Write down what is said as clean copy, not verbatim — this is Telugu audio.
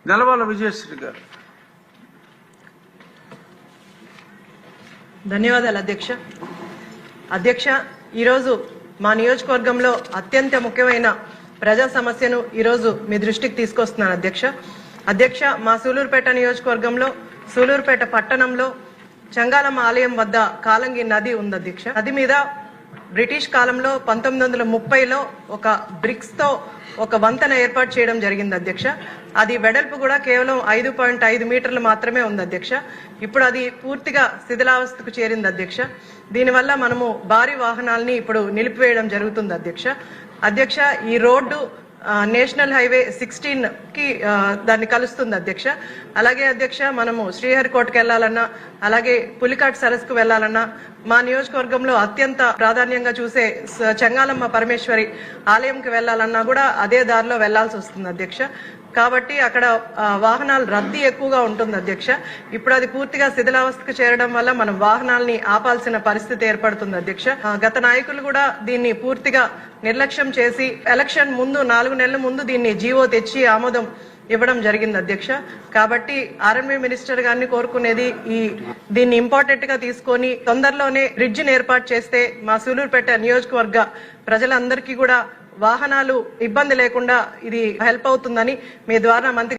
నెలవాల విజయశ్రీ గారు. ధన్యవాదాలు అధ్యక్ష. అధ్యక్ష, ఈరోజు మా నియోజకవర్గంలో అత్యంత ముఖ్యమైన ప్రజా సమస్యను ఈరోజు మీ దృష్టికి తీసుకొస్తున్నాను అధ్యక్ష. మా సూలూరుపేట నియోజకవర్గంలో సూలూరుపేట పట్టణంలో చంగాలమ్మ ఆలయం వద్ద కాలంగి నది ఉంది అధ్యక్ష. నది మీద బ్రిటిష్ కాలంలో 1930లో ఒక బ్రిక్స్ తో ఒక వంతెన ఏర్పాటు చేయడం జరిగింది అధ్యక్ష. అది వెడల్పు కూడా కేవలం 5.5 మీటర్లు మాత్రమే ఉంది అధ్యక్ష. ఇప్పుడు అది పూర్తిగా శిథిలావస్థకు చేరింది అధ్యక్ష. దీనివల్ల మనము భారీ వాహనాలని ఇప్పుడు నిలిపివేయడం జరుగుతుంది అధ్యక్ష. ఈ రోడ్డు నేషనల్ హైవే 16 కి దాన్ని కలుస్తుంది అధ్యక్ష. అలాగే అధ్యక్ష, మనము శ్రీహరికోటకి వెళ్లాలన్నా, అలాగే పులికాట్ సరస్సుకు వెళ్లాలన్నా, మా నియోజకవర్గంలో అత్యంత ప్రాధాన్యంగా చూసే చంగాలమ్మ పరమేశ్వరి ఆలయంకి వెళ్లాలన్నా కూడా అదే దారిలో వెళ్లాల్సి వస్తుంది అధ్యక్ష. కాబట్టి అక్కడ వాహనాల రద్దీ ఎక్కువగా ఉంటుంది అధ్యక్ష. ఇప్పుడు అది పూర్తిగా శిథిలావస్థకు చేరడం వల్ల మనం వాహనాలని ఆపాల్సిన పరిస్థితి ఏర్పడుతుంది అధ్యక్ష. గత నాయకులు కూడా దీన్ని పూర్తిగా నిర్లక్ష్యం చేసి ఎలక్షన్ ముందు 4 నెలల ముందు దీన్ని జీవో తెచ్చి ఆమోదం ఇవ్వడం జరిగింది అధ్యక్ష. కాబట్టి ఆర్ఎన్బి మినిస్టర్ గారిని కోరుకునేది దీన్ని ఇంపార్టెంట్ గా తీసుకొని తొందరలోనే బ్రిడ్జ్ ని ఏర్పాటు చేస్తే మా సూలూరుపేట నియోజకవర్గ ప్రజలందరికీ కూడా వాహనాలు ఇబ్బంది లేకుండా ఇది హెల్ప్ అవుతుందని మీ ద్వారా మంత్రి